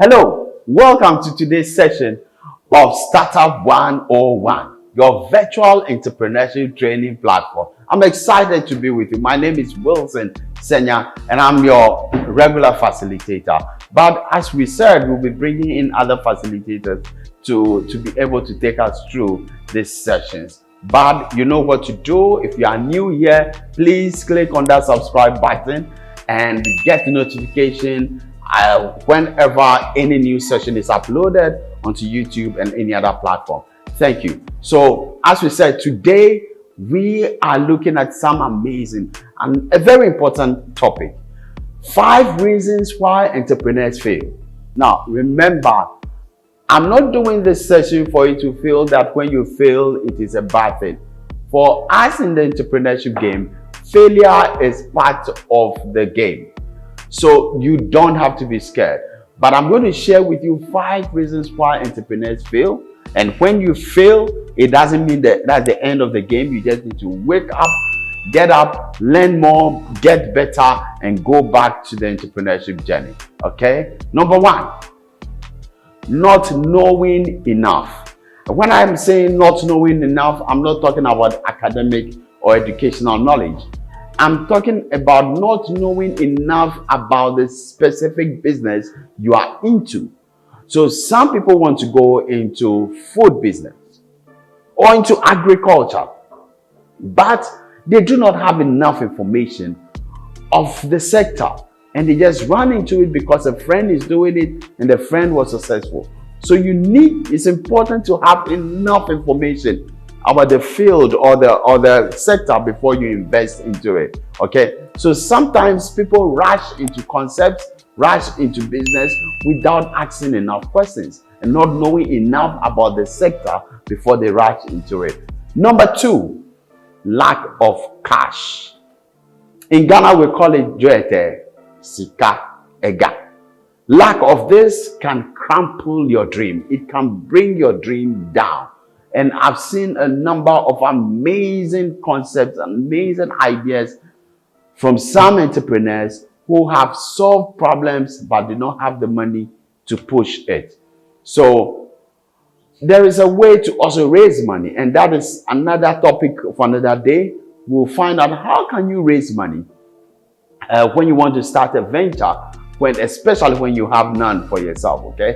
Hello, welcome to today's session of Startup 101, your virtual entrepreneurship training platform. I'm excited to be with you. My name is Wilson Senya, and I'm your regular facilitator. But as we said, we'll be bringing in other facilitators to be able to take us through these sessions. But you know what to do. If you are new here, please click on that subscribe button and get the notification whenever any new session is uploaded onto YouTube and any other platform. Thank you. So as we said, today we are looking at some amazing and a very important topic: 5 reasons why entrepreneurs fail. Now remember, I'm not doing this session for you to feel that when you fail it is a bad thing. For us in the entrepreneurship game, failure is part of the game. So you don't have to be scared. But I'm going to share with you 5 reasons why entrepreneurs fail. And when you fail, it doesn't mean that that's the end of the game. You just need to wake up, get up, learn more, get better, and go back to the entrepreneurship journey. Okay? Number 1, not knowing enough. When I'm saying not knowing enough, I'm not talking about academic or educational knowledge. I'm talking about not knowing enough about the specific business you are into. So some people want to go into food business or into agriculture, but they do not have enough information of the sector, and they just run into it because a friend is doing it and the friend was successful. So it's important to have enough information about the field or the sector before you invest into it. Okay, so sometimes people rush into concepts, rush into business without asking enough questions and not knowing enough about the sector before they rush into it. Number 2, lack of cash. In Ghana we call it joete sika ega. Lack of this can crumple your dream. It can bring your dream down. And I've seen a number of amazing concepts, amazing ideas from some entrepreneurs who have solved problems but do not have the money to push it. So there is a way to also raise money, and that is another topic for another day. We'll find out how can you raise money when you want to start a venture, especially when you have none for yourself. Okay.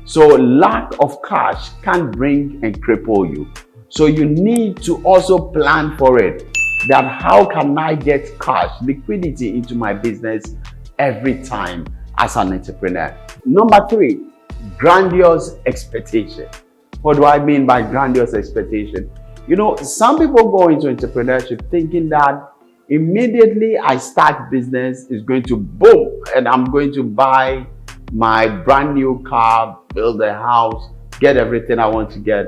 So lack of cash can bring and cripple you. So you need to also plan for it. That how can I get cash, liquidity into my business every time as an entrepreneur? Number 3, grandiose expectation. What do I mean by grandiose expectation? You know, some people go into entrepreneurship thinking that immediately I start business is going to boom and I'm going to buy my brand new car, build a house, get everything I want to get.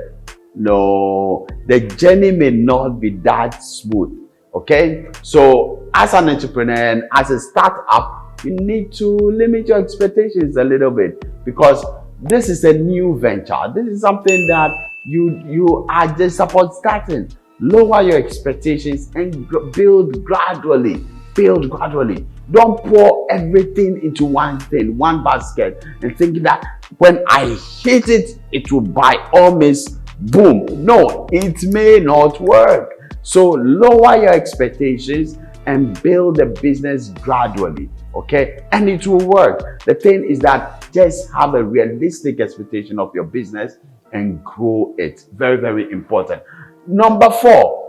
No, the journey may not be that smooth. Okay, so as an entrepreneur and as a startup, you need to limit your expectations a little bit, because this is a new venture. This is something that you are just about starting. Lower your expectations and build gradually. Build gradually. Don't pour everything into one thing, one basket, and think that when I hit it, it will by all means boom. No, it may not work. So lower your expectations and build a business gradually. Okay, and it will work. The thing is that just have a realistic expectation of your business and grow it. Very, very important. Number 4,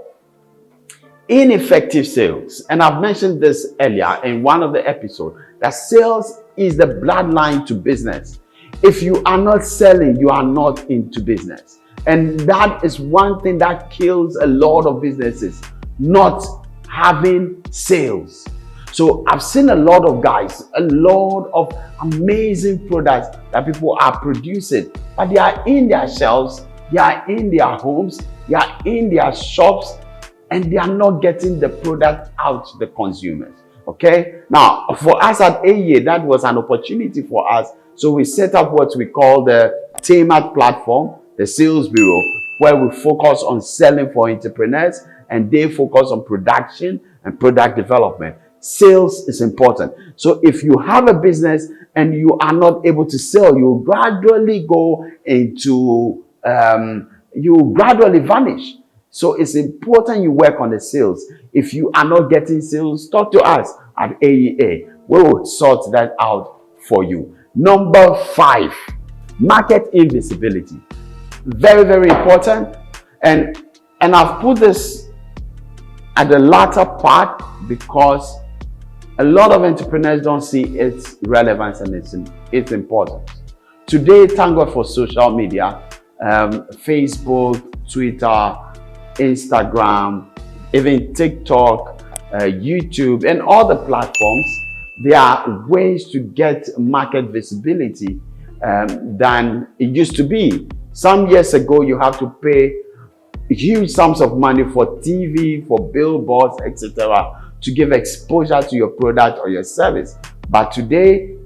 ineffective sales. And I've mentioned this earlier in one of the episodes, that sales is the bloodline to business. If you are not selling, you are not into business. And that is one thing that kills a lot of businesses, not having sales. So I've seen a lot of guys, a lot of amazing products that people are producing, but they are in their shelves, they are in their homes, they are in their shops, and they are not getting the product out to the consumers. Okay, now for us at AEA, that was an opportunity for us. So we set up what we call the Tamat platform, the sales bureau, where we focus on selling for entrepreneurs and they focus on production and product development. Sales is important. So if you have a business and you are not able to sell, you gradually go into, you gradually vanish. So it's important you work on the sales. If you are not getting sales, talk to us at AEA. We will sort that out for you. Number 5, market invisibility. Very, very important. And I've put this at the latter part because a lot of entrepreneurs don't see its relevance and its importance. Today, thank God for social media, Facebook, Twitter, Instagram, even TikTok, YouTube, and all the platforms. There are ways to get market visibility than it used to be. Some years ago, you have to pay huge sums of money for TV, for billboards, etc., to give exposure to your product or your service. But today,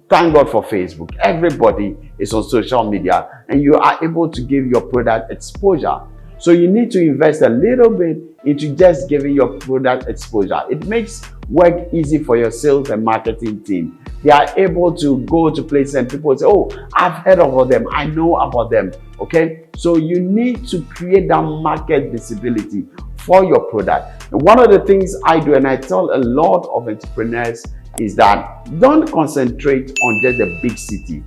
thank God for Facebook. Everybody is on social media and you are able to give your product exposure. So you need to invest a little bit into just giving your product exposure. It makes work easy for your sales and marketing team. They are able to go to places and people say, oh, I've heard about them. I know about them. Okay. So you need to create that market visibility for your product. And one of the things I do, and I tell a lot of entrepreneurs, is that don't concentrate on just the big city.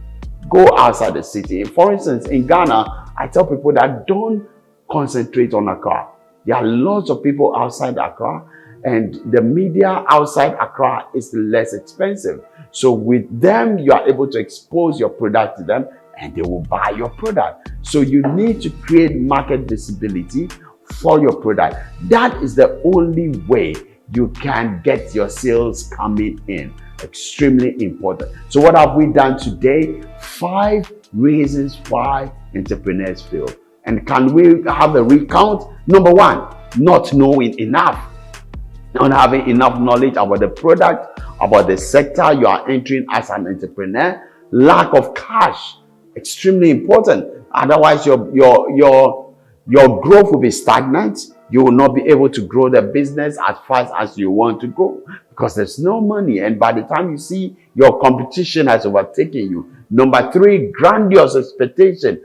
Go outside the city. For instance, in Ghana, I tell people that don't concentrate on Accra. There are lots of people outside Accra, and the media outside Accra is less expensive. So with them, you are able to expose your product to them and they will buy your product. So you need to create market visibility for your product. That is the only way you can get your sales coming in. Extremely important. So what have we done today? 5 reasons why entrepreneurs fail. And can we have a recount? Number 1, not knowing enough. Not having enough knowledge about the product, about the sector you are entering as an entrepreneur. Lack of cash. Extremely important. Otherwise, your growth will be stagnant. You will not be able to grow the business as fast as you want to grow because there's no money. And by the time you see your competition has overtaken you. Number 3, grandiose expectation.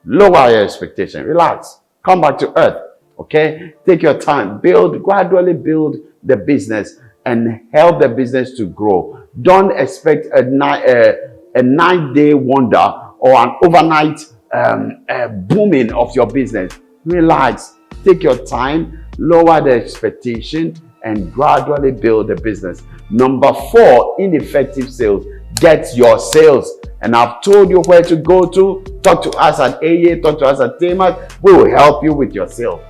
Lower your expectation. Relax. Come back to earth. Okay? Take your time. Gradually build the business and help the business to grow. Don't expect a 9-day wonder or an overnight booming of your business. Relax. Take your time. Lower the expectation and gradually build the business. Number 4, ineffective sales. Get your sales. And I've told you where to go to. Talk to us at AA, talk to us at Tamas. We will help you with your sales.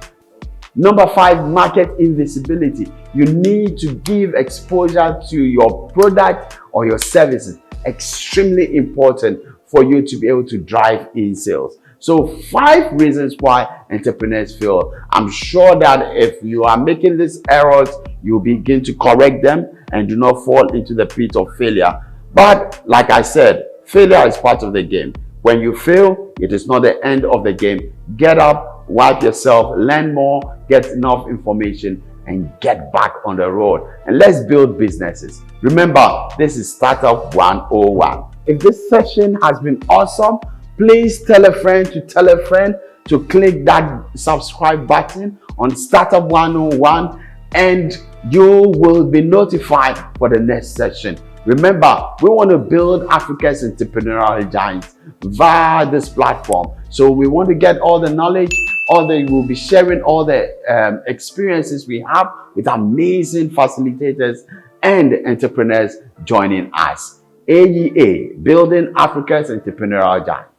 Number 5, market invisibility. You need to give exposure to your product or your services. Extremely important for you to be able to drive in sales. So 5 reasons why entrepreneurs fail. I'm sure that if you are making these errors, you begin to correct them and do not fall into the pit of failure. But like I said, failure is part of the game. When you fail, it is not the end of the game. Get up, wipe yourself, learn more, get enough information, and get back on the road. And let's build businesses. Remember, this is Startup 101. If this session has been awesome, please tell a friend to click that subscribe button on Startup 101 and you will be notified for the next session. Remember, we want to build Africa's entrepreneurial giants via this platform. So we want to get all the knowledge, we'll be sharing all the experiences we have with amazing facilitators and entrepreneurs joining us. AEA, Building Africa's Entrepreneurial Giants.